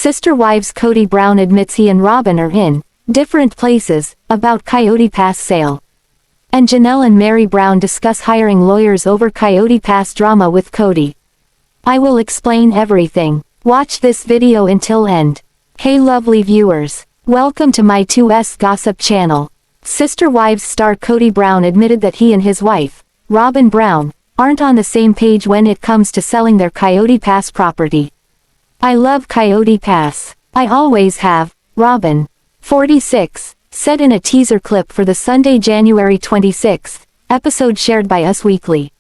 Sister wives Kody Brown admits he and Robyn are in different places about Coyote Pass sale. And Janelle and Meri Brown discuss hiring lawyers over Coyote Pass drama with Kody. I will explain everything. Watch this video until end. Hey lovely viewers. Welcome to my 2S Gossip channel. Sister Wives star Kody Brown admitted that he and his wife, Robyn Brown, aren't on the same page when it comes to selling their Coyote Pass property. I love Coyote Pass. I always have, Robyn, 46, said in a teaser clip for the Sunday, January 26th, episode shared by Us Weekly.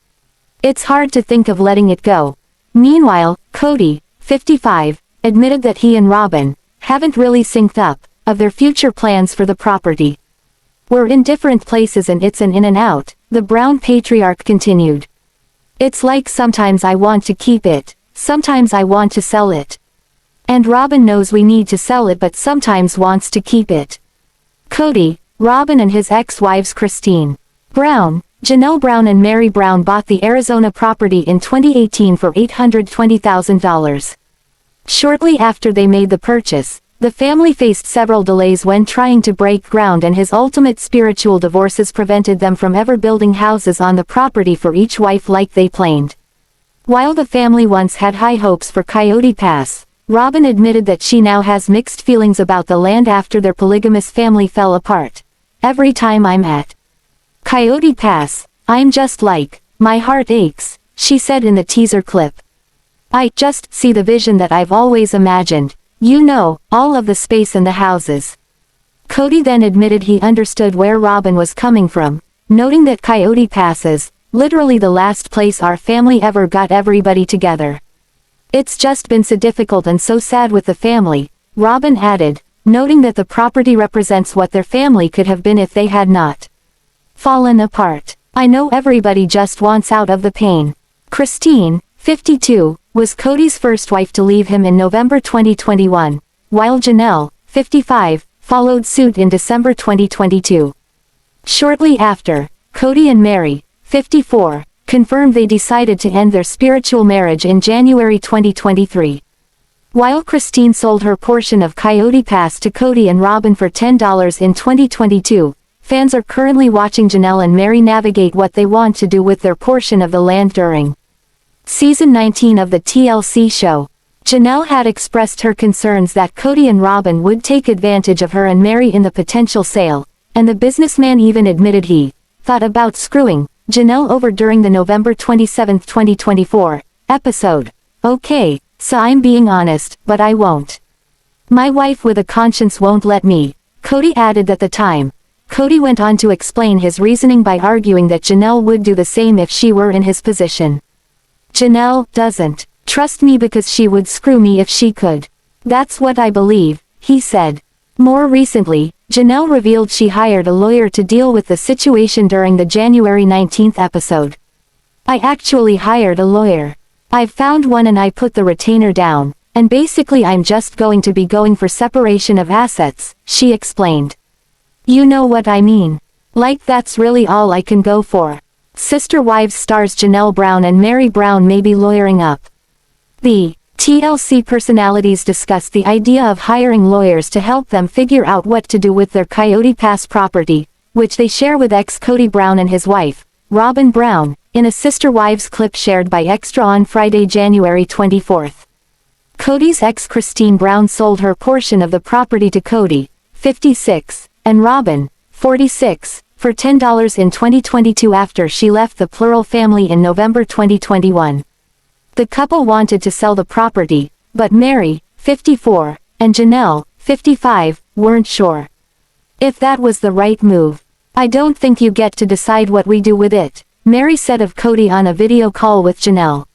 It's hard to think of letting it go. Meanwhile, Kody, 55, admitted that he and Robyn haven't really synced up of their future plans for the property. We're in different places and it's an in and out, the Brown patriarch continued. It's like sometimes I want to keep it, sometimes I want to sell it. And Robyn knows we need to sell it but sometimes wants to keep it. Kody, Robyn and his ex-wives Christine Brown, Janelle Brown and Meri Brown bought the Arizona property in 2018 for $820,000. Shortly after they made the purchase, the family faced several delays when trying to break ground and his ultimate spiritual divorces prevented them from ever building houses on the property for each wife like they planned. While the family once had high hopes for Coyote Pass, Robyn admitted that she now has mixed feelings about the land after their polygamous family fell apart. Every time I'm at Coyote Pass, I'm just like, my heart aches, she said in the teaser clip. I just see the vision that I've always imagined, you know, all of the space and the houses. Kody then admitted he understood where Robyn was coming from, noting that Coyote Pass is literally the last place our family ever got everybody together. It's just been so difficult and so sad with the family, Robyn added, noting that the property represents what their family could have been if they had not fallen apart. I know everybody just wants out of the pain. Christine, 52, was Kody's first wife to leave him in November 2021, while Janelle, 55, followed suit in December 2022. Shortly after, Kody and Meri, 54, confirmed they decided to end their spiritual marriage in January 2023. While Christine sold her portion of Coyote Pass to Kody and Robyn for $10 in 2022, fans are currently watching Janelle and Meri navigate what they want to do with their portion of the land during Season 19 of the TLC show. Janelle had expressed her concerns that Kody and Robyn would take advantage of her and Meri in the potential sale, and the businessman even admitted he thought about screwing Janelle over during the November 27, 2024, episode. Okay, so I'm being honest, but I won't. My wife with a conscience won't let me, Kody added at the time. Kody went on to explain his reasoning by arguing that Janelle would do the same if she were in his position. Janelle doesn't trust me because she would screw me if she could. That's what I believe, he said. More recently, Janelle revealed she hired a lawyer to deal with the situation during the January 19th episode. I actually hired a lawyer. I've found one and I put the retainer down, and basically I'm just going to be going for separation of assets, she explained. You know what I mean. Like that's really all I can go for. Sister Wives stars Janelle Brown and Meri Brown may be lawyering up. The TLC personalities discussed the idea of hiring lawyers to help them figure out what to do with their Coyote Pass property, which they share with ex-Kody Brown and his wife, Robyn Brown, in a Sister Wives clip shared by Extra on Friday, January 24th. Kody's ex Christine Brown sold her portion of the property to Kody, 56, and Robyn, 46, for $10 in 2022 after she left the Plural family in November 2021. The couple wanted to sell the property, but Meri, 54, and Janelle, 55, weren't sure if that was the right move. I don't think you get to decide what we do with it, Meri said of Kody on a video call with Janelle.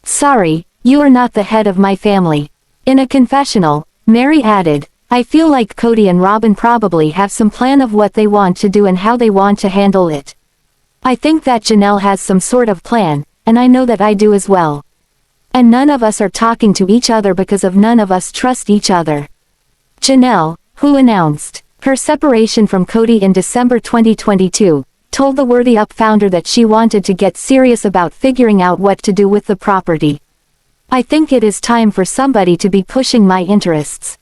Sorry, you are not the head of my family. In a confessional, Meri added, I feel like Kody and Robyn probably have some plan of what they want to do and how they want to handle it. I think that Janelle has some sort of plan, and I know that I do as well. And none of us are talking to each other because of none of us trust each other. Janelle, who announced her separation from Kody in December 2022, told the Worthy Up founder that she wanted to get serious about figuring out what to do with the property. I think it is time for somebody to be pushing my interests.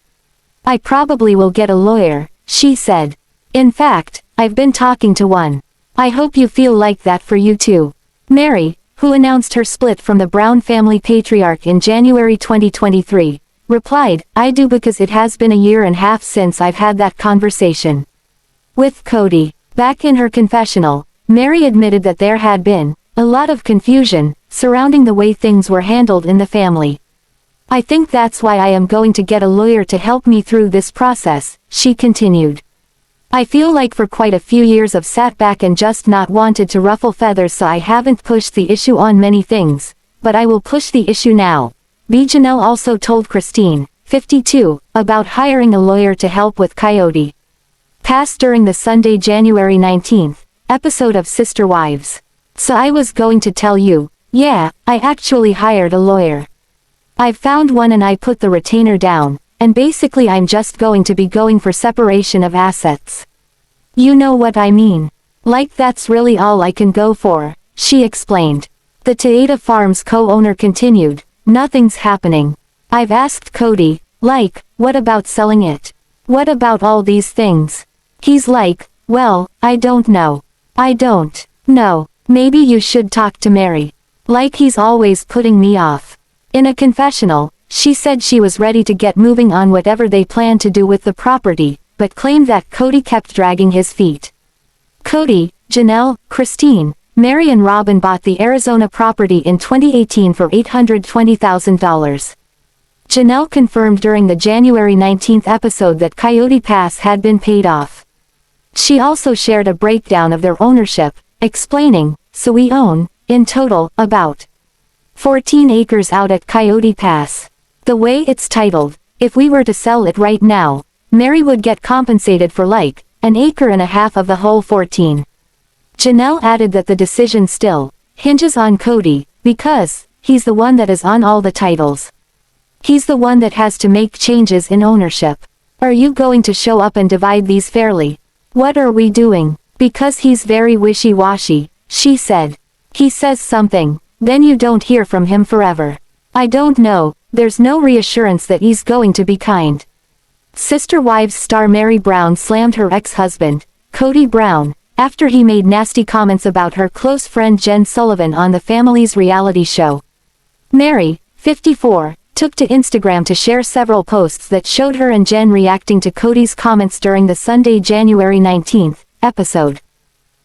I probably will get a lawyer, she said. In fact, I've been talking to one. I hope you feel like that for you too. Meri, who announced her split from the Brown family patriarch in January 2023, replied, I do, because it has been a year and a half since I've had that conversation with Kody. Back in her confessional, Meri admitted that there had been a lot of confusion surrounding the way things were handled in the family. I think that's why I am going to get a lawyer to help me through this process, she continued. I feel like for quite a few years I've sat back and just not wanted to ruffle feathers, so I haven't pushed the issue on many things, but I will push the issue now. Janelle also told Christine, 52, about hiring a lawyer to help with Coyote Pass during the Sunday, January 19th, episode of Sister Wives. So I was going to tell you, yeah, I actually hired a lawyer. I've found one and I put the retainer down, and basically I'm just going to be going for separation of assets. You know what I mean? Like that's really all I can go for, she explained. The Taeta Farms co-owner continued, nothing's happening. I've asked Kody, like, what about selling it? What about all these things? He's like, well, I don't know. I don't know. Maybe you should talk to Meri. Like he's always putting me off. In a confessional, she said she was ready to get moving on whatever they planned to do with the property, but claimed that Kody kept dragging his feet. Kody, Janelle, Christine, Meri and Robyn bought the Arizona property in 2018 for $820,000. Janelle confirmed during the January 19th episode that Coyote Pass had been paid off. She also shared a breakdown of their ownership, explaining, so we own, in total, about 14 acres out at Coyote Pass. The way it's titled, if we were to sell it right now, Meri would get compensated for like, an acre and a half of the whole 14. Janelle added that the decision still hinges on Kody, because he's the one that is on all the titles. He's the one that has to make changes in ownership. Are you going to show up and divide these fairly? What are we doing? Because he's very wishy-washy, she said. He says something, then you don't hear from him forever. I don't know, there's no reassurance that he's going to be kind. Sister Wives star Meri Brown slammed her ex-husband, Kody Brown, after he made nasty comments about her close friend Jen Sullivan on the family's reality show. Meri, 54, took to Instagram to share several posts that showed her and Jen reacting to Kody's comments during the Sunday, January 19th, episode.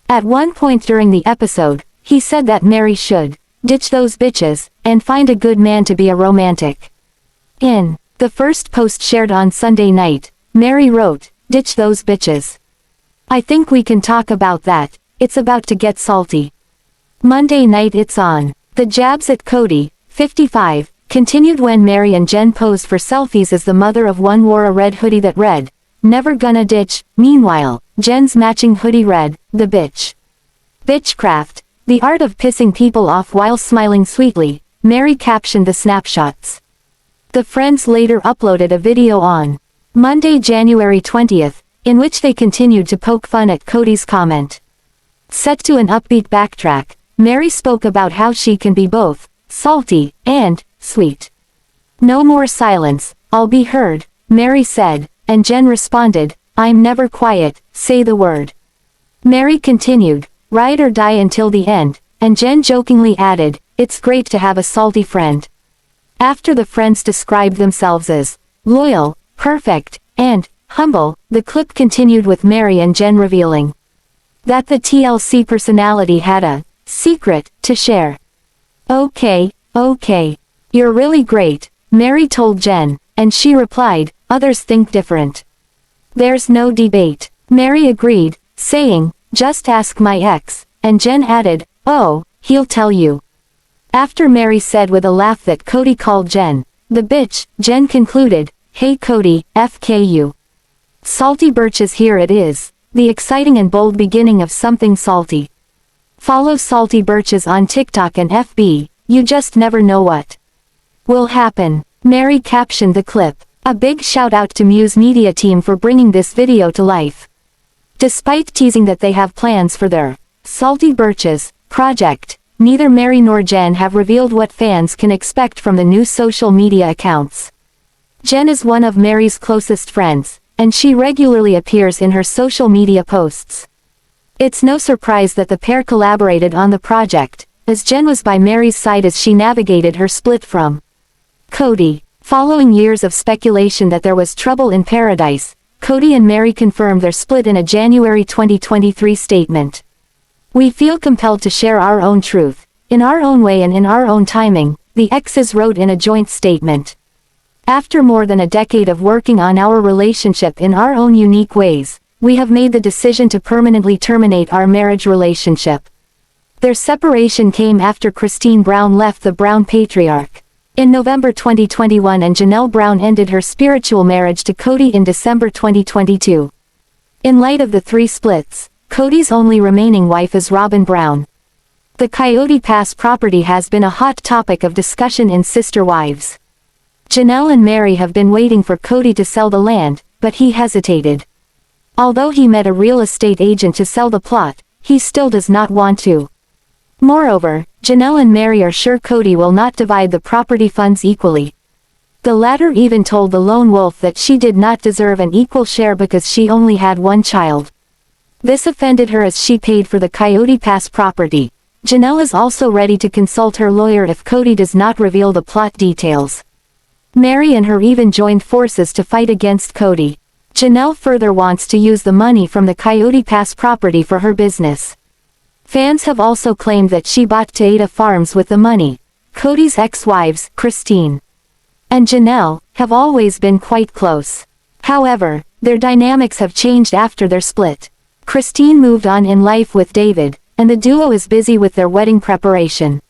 At one point during the episode, he said that Meri should ditch those bitches, and find a good man to be a romantic. In the first post shared on Sunday night, Meri wrote, ditch those bitches. I think we can talk about that, it's about to get salty. Monday night it's on. The jabs at Kody, 55, continued when Meri and Jen posed for selfies as the mother of one wore a red hoodie that read, never gonna ditch. Meanwhile, Jen's matching hoodie read, the bitch. Bitchcraft. The art of pissing people off while smiling sweetly, Meri captioned the snapshots. The friends later uploaded a video on Monday, January 20th, in which they continued to poke fun at Kody's comment. Set to an upbeat backtrack, Meri spoke about how she can be both salty and sweet. No more silence, I'll be heard, Meri said, and Jen responded, I'm never quiet, say the word. Meri continued, ride or die until the end, and Jen jokingly added, it's great to have a salty friend. After the friends described themselves as loyal, perfect, and humble, the clip continued with Meri and Jen revealing that the TLC personality had a secret to share. Okay, you're really great, Meri told Jen, and she replied, others think different. There's no debate. Meri agreed, saying, just ask my ex, and Jen added, oh, he'll tell you. After Meri said with a laugh that Kody called Jen the bitch, Jen concluded, hey Kody, FKU. Salty birches, here it is, the exciting and bold beginning of something salty. Follow Salty Birches on TikTok and FB, you just never know what will happen. Meri captioned the clip. A big shout out to Muse Media team for bringing this video to life. Despite teasing that they have plans for their Salty Birches project, neither Meri nor Jen have revealed what fans can expect from the new social media accounts. Jen is one of Meri's closest friends, and she regularly appears in her social media posts. It's no surprise that the pair collaborated on the project, as Jen was by Meri's side as she navigated her split from Kody. Following years of speculation that there was trouble in paradise, Kody and Meri confirmed their split in a January 2023 statement. "We feel compelled to share our own truth, in our own way and in our own timing," the exes wrote in a joint statement. "After more than a decade of working on our relationship in our own unique ways, we have made the decision to permanently terminate our marriage relationship." Their separation came after Christine Brown left the Brown patriarch in November 2021 and Janelle Brown ended her spiritual marriage to Kody in December 2022. In light of the three splits, Kody's only remaining wife is Robyn Brown. The Coyote Pass property has been a hot topic of discussion in Sister Wives. Janelle and Meri have been waiting for Kody to sell the land, but he hesitated. Although he met a real estate agent to sell the plot, he still does not want to. Moreover, Janelle and Meri are sure Kody will not divide the property funds equally. The latter even told the lone wolf that she did not deserve an equal share because she only had one child. This offended her as she paid for the Coyote Pass property. Janelle is also ready to consult her lawyer if Kody does not reveal the plot details. Meri and her even joined forces to fight against Kody. Janelle further wants to use the money from the Coyote Pass property for her business. Fans have also claimed that she bought Paedon farms with the money. Kody's ex-wives, Christine and Janelle, have always been quite close. However, their dynamics have changed after their split. Christine moved on in life with Devid, and the duo is busy with their wedding preparation.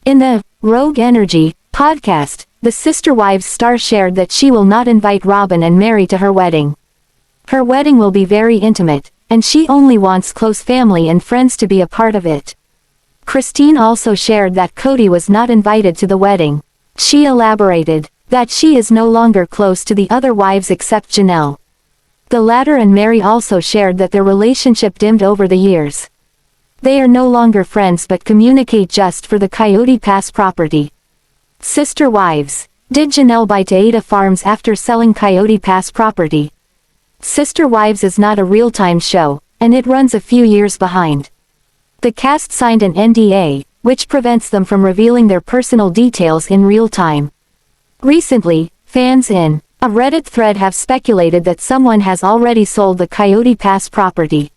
In the Rogue Energy podcast, the Sister Wives star shared that she will not invite Robyn and Meri to her wedding. Her wedding will be very intimate, and she only wants close family and friends to be a part of it. Christine also shared that Kody was not invited to the wedding. She elaborated that she is no longer close to the other wives except Janelle. The latter and Meri also shared that their relationship dimmed over the years. They are no longer friends but communicate just for the Coyote Pass property. Sister Wives. Did Janelle buy Paedon farms after selling Coyote Pass property? Sister Wives is not a real-time show, and it runs a few years behind. The cast signed an NDA, which prevents them from revealing their personal details in real time. Recently, fans in a Reddit thread have speculated that someone has already sold the Coyote Pass property.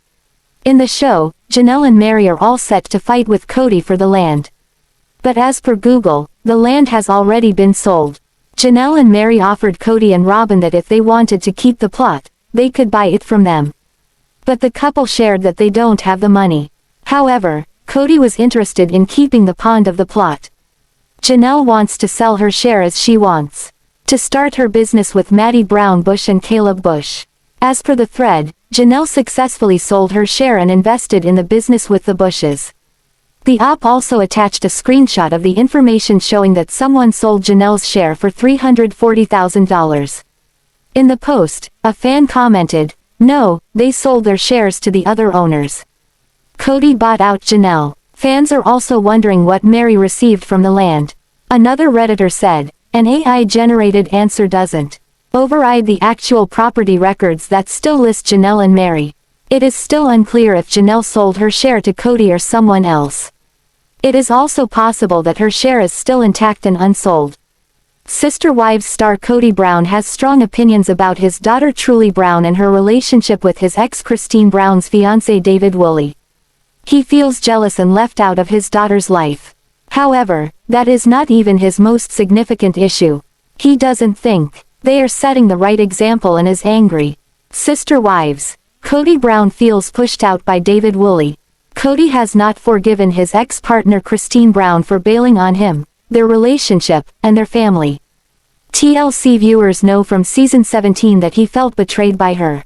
In the show, Janelle and Meri are all set to fight with Kody for the land. But as per Google, the land has already been sold. Janelle and Meri offered Kody and Robyn that if they wanted to keep the plot, they could buy it from them. But the couple shared that they don't have the money. However, Kody was interested in keeping the pond of the plot. Janelle wants to sell her share as she wants to start her business with Meri Brown Bush and Caleb Bush. As per the thread, Janelle successfully sold her share and invested in the business with the Bushes. The op also attached a screenshot of the information showing that someone sold Janelle's share for $340,000. In the post, a fan commented, "No, they sold their shares to the other owners. Kody bought out Janelle." Fans are also wondering what Meri received from the land. Another Redditor said, "An AI-generated answer doesn't override the actual property records that still list Janelle and Meri. It is still unclear if Janelle sold her share to Kody or someone else. It is also possible that her share is still intact and unsold." Sister Wives star Kody Brown has strong opinions about his daughter Truely Brown and her relationship with his ex Christine Brown's fiancé Devid Woolley. He feels jealous and left out of his daughter's life. However, that is not even his most significant issue. He doesn't think they are setting the right example and is angry. Sister Wives. Kody Brown feels pushed out by Devid Woolley. Kody has not forgiven his ex-partner Christine Brown for bailing on him, their relationship, and their family. TLC viewers know from season 17 that he felt betrayed by her.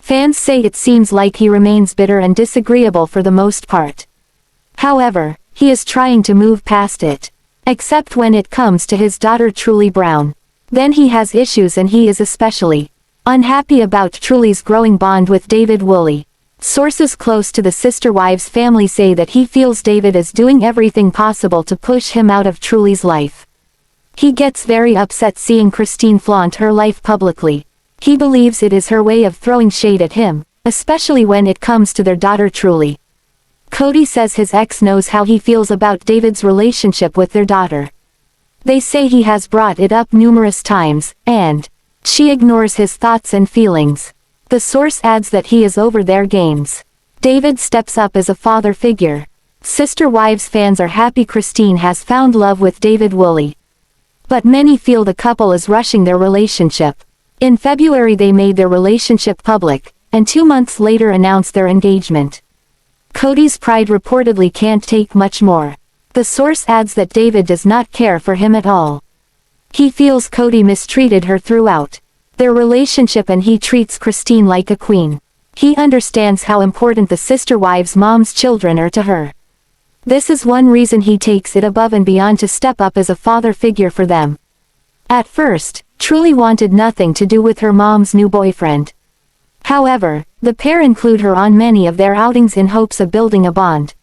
Fans say it seems like he remains bitter and disagreeable for the most part. However, he is trying to move past it. Except when it comes to his daughter Truely Brown. Then he has issues and he is especially unhappy about Truely's growing bond with Devid Woolley. Sources close to the sister wives' family say that he feels Devid is doing everything possible to push him out of Truely's life. He gets very upset seeing Christine flaunt her life publicly. He believes it is her way of throwing shade at him, especially when it comes to their daughter Truely. Kody says his ex knows how he feels about David's relationship with their daughter. They say he has brought it up numerous times, and she ignores his thoughts and feelings. The source adds that he is over their games. Devid steps up as a father figure. Sister Wives fans are happy Christine has found love with Devid Woolley. But many feel the couple is rushing their relationship. In February they made their relationship public, and 2 months later announced their engagement. Kody's pride reportedly can't take much more. The source adds that Devid does not care for him at all. He feels Kody mistreated her throughout their relationship and he treats Christine like a queen. He understands how important the sister wives' mom's children are to her. This is one reason he takes it above and beyond to step up as a father figure for them. At first, Truely wanted nothing to do with her mom's new boyfriend. However, the pair include her on many of their outings in hopes of building a bond.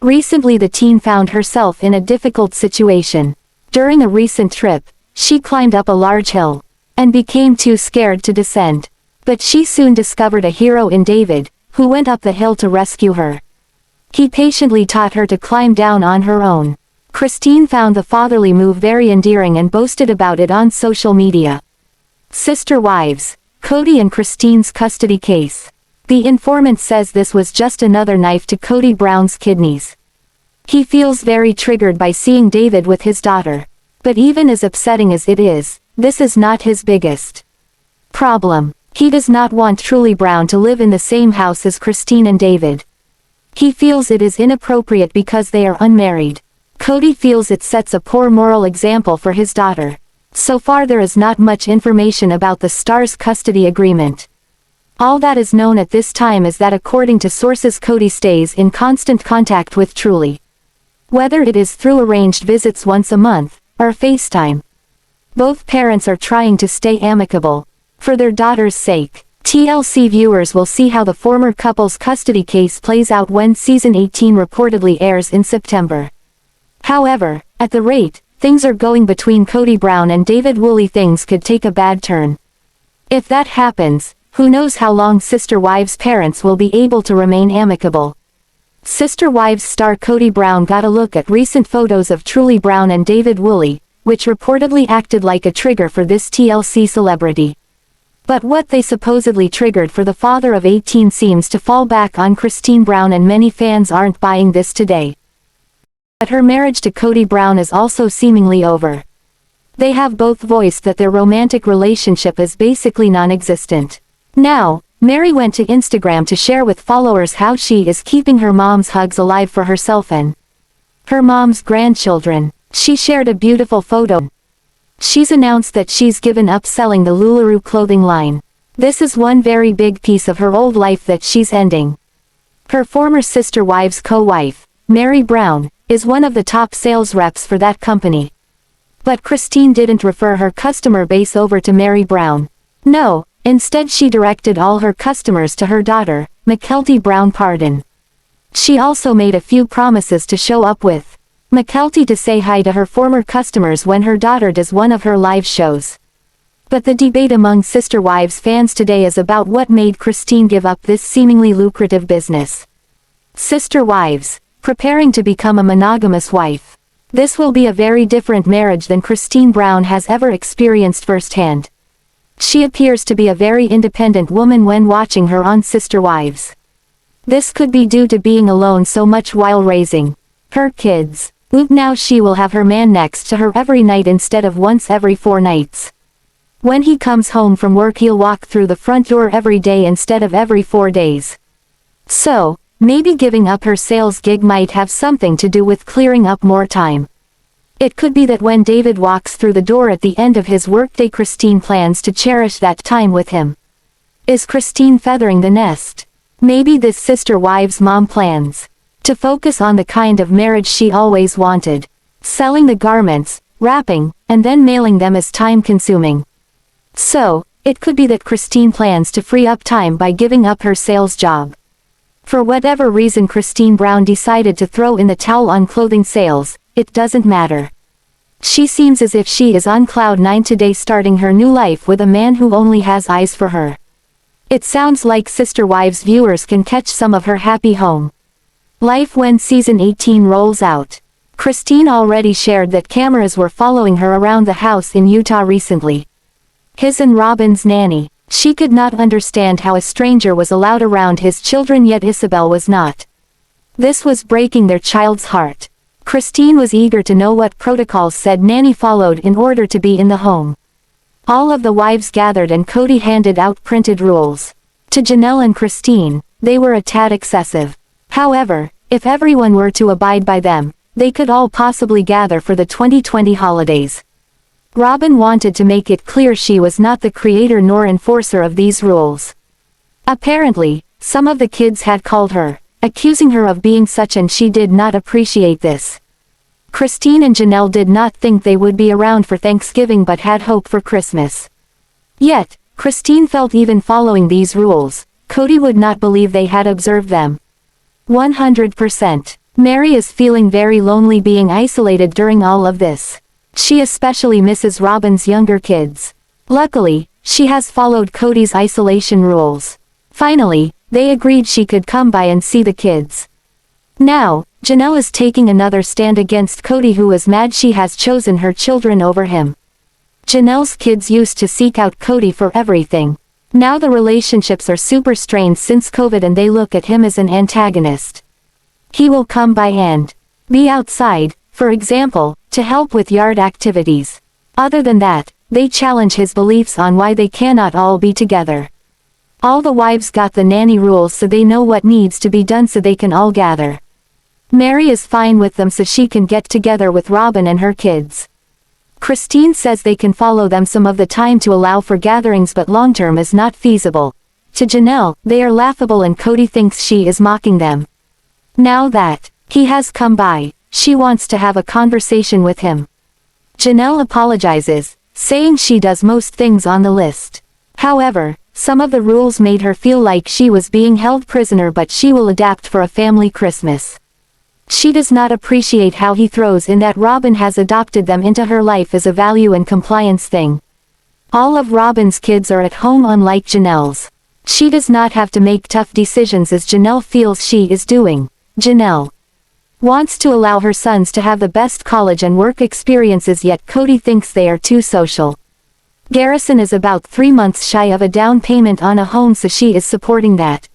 Recently the teen found herself in a difficult situation. During a recent trip, she climbed up a large hill, and became too scared to descend. But she soon discovered a hero in Devid, who went up the hill to rescue her. He patiently taught her to climb down on her own. Christine found the fatherly move very endearing and boasted about it on social media. Sister Wives, Kody and Christine's custody case. The informant says this was just another knife to Kody Brown's kidneys. He feels very triggered by seeing Devid with his daughter. But even as upsetting as it is, this is not his biggest problem. He does not want Truely Brown to live in the same house as Christine and Devid. He feels it is inappropriate because they are unmarried. Kody feels it sets a poor moral example for his daughter. So far there is not much information about the star's custody agreement. All that is known at this time is that according to sources Kody stays in constant contact with Truely. Whether it is through arranged visits once a month, or FaceTime. Both parents are trying to stay amicable. For their daughter's sake, TLC viewers will see how the former couple's custody case plays out when season 18 reportedly airs in September. However, at the rate things are going between Kody Brown and Devid Woolley, things could take a bad turn. If that happens, who knows how long Sister Wives' parents will be able to remain amicable. Sister Wives star Kody Brown got a look at recent photos of Truely Brown and Devid Woolley, which reportedly acted like a trigger for this TLC celebrity. But what they supposedly triggered for the father of 18 seems to fall back on Christine Brown, and many fans aren't buying this today. But her marriage to Kody Brown is also seemingly over. They have both voiced that their romantic relationship is basically non-existent. Now, Meri went to Instagram to share with followers how she is keeping her mom's hugs alive for herself and her mom's grandchildren. She shared a beautiful photo. She's announced that she's given up selling the LuLaRoe clothing line. This is one very big piece of her old life that she's ending. Her former Sister Wives co-wife, Meri Brown, is one of the top sales reps for that company. But Christine didn't refer her customer base over to Meri Brown. No, instead she directed all her customers to her daughter, Mykelti Brown Paedon. She also made a few promises to show up with Mykelti to say hi to her former customers when her daughter does one of her live shows. But the debate among Sister Wives fans today is about what made Christine give up this seemingly lucrative business. Sister Wives, preparing to become a monogamous wife. This will be a very different marriage than Christine Brown has ever experienced firsthand. She appears to be a very independent woman when watching her on Sister Wives. This could be due to being alone so much while raising her kids. Now she will have her man next to her every night instead of once every 4 nights. When he comes home from work he'll walk through the front door every day instead of every 4 days. So, maybe giving up her sales gig might have something to do with clearing up more time. It could be that when Devid walks through the door at the end of his workday Christine plans to cherish that time with him. Is Christine feathering the nest? Maybe this Sister Wives mom plans to focus on the kind of marriage she always wanted. Selling the garments, wrapping, and then mailing them is time-consuming. So, it could be that Christine plans to free up time by giving up her sales job. For whatever reason Christine Brown decided to throw in the towel on clothing sales, it doesn't matter. She seems as if she is on cloud 9 today, starting her new life with a man who only has eyes for her. It sounds like Sister Wives viewers can catch some of her happy home life when season 18 rolls out. Christine already shared that cameras were following her around the house in Utah recently. His and Robyn's nanny. She could not understand how a stranger was allowed around his children, yet Ysabel was not. This was breaking their child's heart. Christine was eager to know what protocols said nanny followed in order to be in the home. All of the wives gathered and Kody handed out printed rules. To Janelle and Christine, they were a tad excessive. However, if everyone were to abide by them, they could all possibly gather for the 2020 holidays. Robyn wanted to make it clear she was not the creator nor enforcer of these rules. Apparently, some of the kids had called her, accusing her of being such, and she did not appreciate this. Christine and Janelle did not think they would be around for Thanksgiving but had hope for Christmas. Yet, Christine felt even following these rules, Kody would not believe they had observed them. 100%. Meri is feeling very lonely being isolated during all of this. She especially misses Robyn's younger kids. Luckily, she has followed Kody's isolation rules. Finally, they agreed she could come by and see the kids. Now, Janelle is taking another stand against Kody, who is mad she has chosen her children over him. Janelle's kids used to seek out Kody for everything. Now the relationships are super strained since COVID and they look at him as an antagonist. He will come by and be outside, for example, to help with yard activities. Other than that, they challenge his beliefs on why they cannot all be together. All the wives got the nanny rules so they know what needs to be done so they can all gather. Meri is fine with them so she can get together with Robyn and her kids. Christine says they can follow them some of the time to allow for gatherings, but long-term is not feasible. To Janelle, they are laughable and Kody thinks she is mocking them. Now that he has come by, she wants to have a conversation with him. Janelle apologizes, saying she does most things on the list. However, some of the rules made her feel like she was being held prisoner, but she will adapt for a family Christmas. She does not appreciate how he throws in that Robyn has adopted them into her life as a value and compliance thing. All of Robyn's kids are at home, unlike Janelle's. She does not have to make tough decisions as Janelle feels she is doing. Janelle wants to allow her sons to have the best college and work experiences, yet Kody thinks they are too social. Garrison is about 3 months shy of a down payment on a home, so she is supporting that.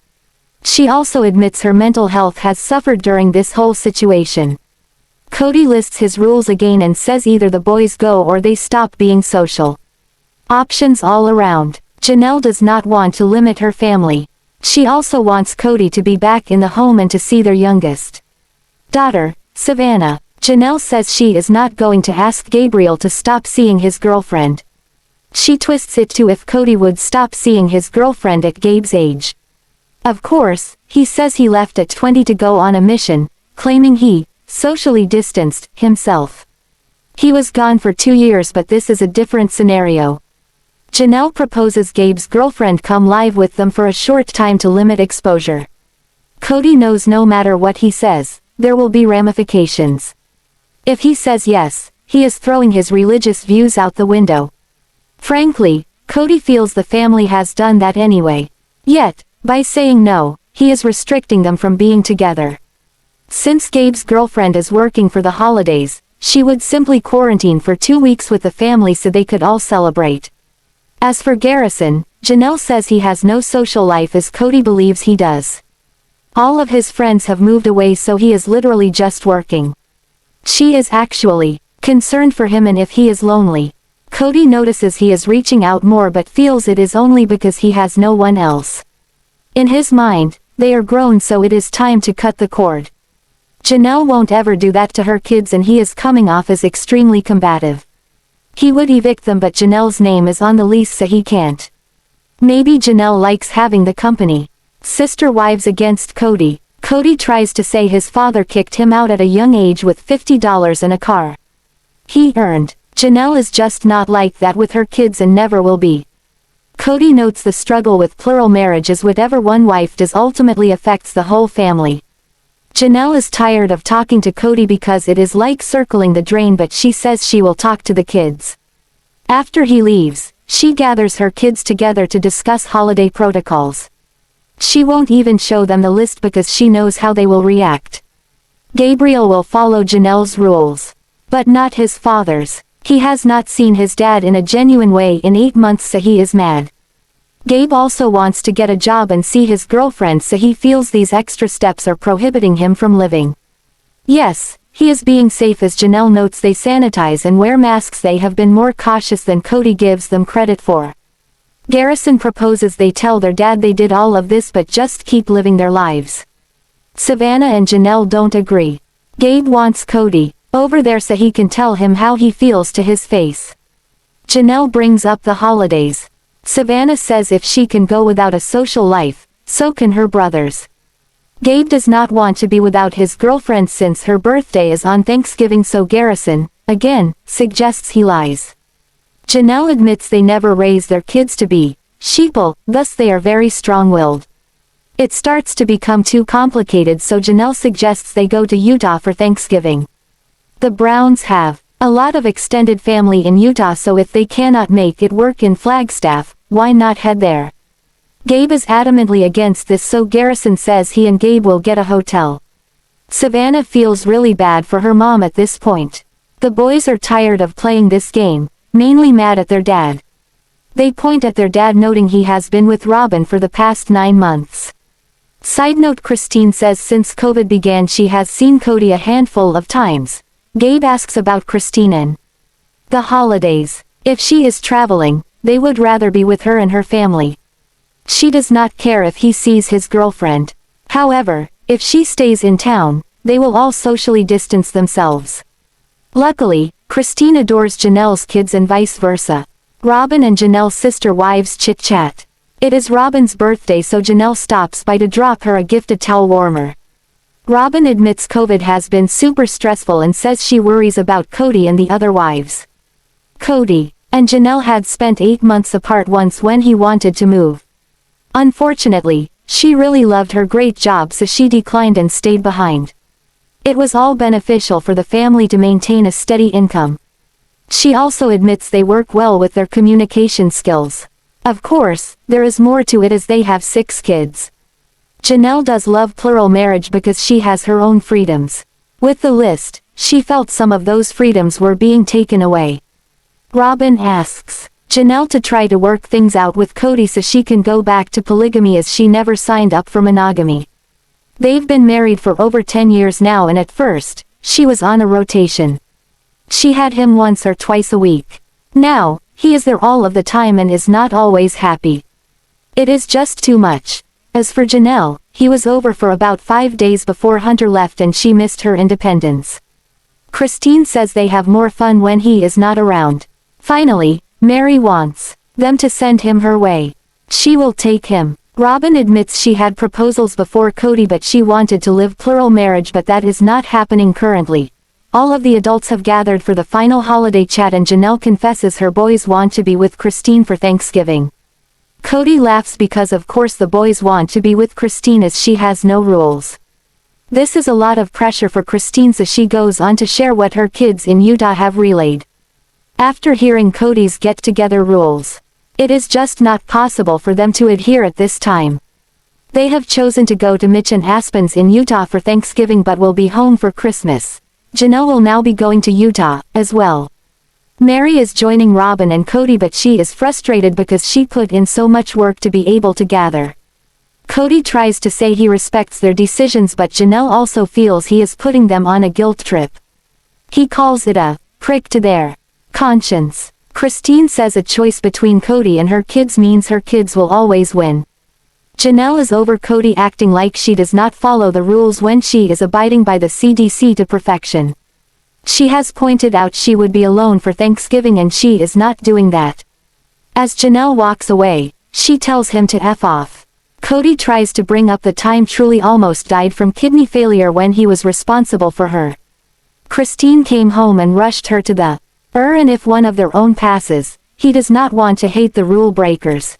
She also admits her mental health has suffered during this whole situation. Kody lists his rules again and says either the boys go or they stop being social. Options all around. Janelle does not want to limit her family. She also wants Kody to be back in the home and to see their youngest daughter, Savanah. Janelle says she is not going to ask Gabriel to stop seeing his girlfriend. She twists it to if Kody would stop seeing his girlfriend at Gabe's age. Of course, he says he left at 20 to go on a mission, claiming he socially distanced himself. He was gone for 2 years, but this is a different scenario. Janelle proposes Gabe's girlfriend come live with them for a short time to limit exposure. Kody knows no matter what he says, there will be ramifications. If he says yes, he is throwing his religious views out the window. Frankly, Kody feels the family has done that anyway. Yet, by saying no, he is restricting them from being together. Since Gabe's girlfriend is working for the holidays, she would simply quarantine for 2 weeks with the family so they could all celebrate. As for Garrison, Janelle says he has no social life as Kody believes he does. All of his friends have moved away, so he is literally just working. She is actually concerned for him and if he is lonely. Kody notices he is reaching out more but feels it is only because he has no one else. In his mind, they are grown, so it is time to cut the cord. Janelle won't ever do that to her kids and he is coming off as extremely combative. He would evict them, but Janelle's name is on the lease so he can't. Maybe Janelle likes having the company. Sister wives against Kody. Kody tries to say his father kicked him out at a young age with $50 and a car he earned. Janelle is just not like that with her kids and never will be. Kody notes the struggle with plural marriage as whatever one wife does ultimately affects the whole family. Janelle is tired of talking to Kody because it is like circling the drain, but she says she will talk to the kids. After he leaves, she gathers her kids together to discuss holiday protocols. She won't even show them the list because she knows how they will react. Gabriel will follow Janelle's rules. But not his father's. He has not seen his dad in a genuine way in 8 months, so he is mad. Gabe also wants to get a job and see his girlfriend, so he feels these extra steps are prohibiting him from living. Yes, he is being safe, as Janelle notes they sanitize and wear masks. They have been more cautious than Kody gives them credit for. Garrison proposes they tell their dad they did all of this but just keep living their lives. Savanah and Janelle don't agree. Gabe wants Kody over there so he can tell him how he feels to his face. Janelle brings up the holidays. Savanah says if she can go without a social life, so can her brothers. Gabe does not want to be without his girlfriend since her birthday is on Thanksgiving, so Garrison, again, suggests he lies. Janelle admits they never raise their kids to be sheeple, thus they are very strong-willed. It starts to become too complicated, so Janelle suggests they go to Utah for Thanksgiving. The Browns have a lot of extended family in Utah, so if they cannot make it work in Flagstaff, why not head there? Gabe is adamantly against this, so Garrison says he and Gabe will get a hotel. Savanah feels really bad for her mom at this point. The boys are tired of playing this game, mainly mad at their dad. They point at their dad, noting he has been with Robyn for the past 9 months. Side note: Christine says since COVID began she has seen Kody a handful of times. Gabe asks about Christine and the holidays. If she is traveling, they would rather be with her and her family. She does not care if he sees his girlfriend. However, if she stays in town, they will all socially distance themselves. Luckily, Christine adores Janelle's kids and vice versa. Robyn and Janelle's sister wives chit-chat. It is Robyn's birthday, so Janelle stops by to drop her a gifted towel warmer. Robyn admits COVID has been super stressful and says she worries about Kody and the other wives. Kody and Janelle had spent 8 months apart once when he wanted to move. Unfortunately, she really loved her great job, so she declined and stayed behind. It was all beneficial for the family to maintain a steady income. She also admits they work well with their communication skills. Of course, there is more to it as they have 6 kids. Janelle does love plural marriage because she has her own freedoms. With the list, she felt some of those freedoms were being taken away. Robyn asks Janelle to try to work things out with Kody so she can go back to polygamy, as she never signed up for monogamy. They've been married for over 10 years now, and at first, she was on a rotation. She had him once or twice a week. Now, he is there all of the time and is not always happy. It is just too much. As for Janelle, he was over for about 5 days before Hunter left and she missed her independence. Christine says they have more fun when he is not around. Finally, Meri wants them to send him her way. She will take him. Robyn admits she had proposals before Kody, but she wanted to live plural marriage, but that is not happening currently. All of the adults have gathered for the final holiday chat and Janelle confesses her boys want to be with Christine for Thanksgiving. Kody laughs because of course the boys want to be with Christine as she has no rules. This is a lot of pressure for Christine, so she goes on to share what her kids in Utah have relayed. After hearing Kody's get-together rules, it is just not possible for them to adhere at this time. They have chosen to go to Mitch and Aspyn's in Utah for Thanksgiving but will be home for Christmas. Janelle will now be going to Utah, as well. Meri is joining Robyn and Kody, but she is frustrated because she put in so much work to be able to gather. Kody tries to say he respects their decisions, but Janelle also feels he is putting them on a guilt trip. He calls it a prick to their conscience. Christine says a choice between Kody and her kids means her kids will always win. Janelle is over Kody acting like she does not follow the rules when she is abiding by the CDC to perfection. She has pointed out she would be alone for Thanksgiving and she is not doing that. As Janelle walks away, she tells him to F off. Kody tries to bring up the time Truely almost died from kidney failure when he was responsible for her. Christine came home and rushed her to the and if one of their own passes, he does not want to hate the rule breakers.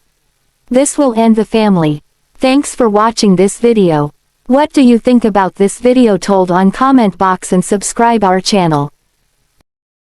This will end the family. Thanks for watching this video. What do you think about this video? Told on comment box and subscribe our channel.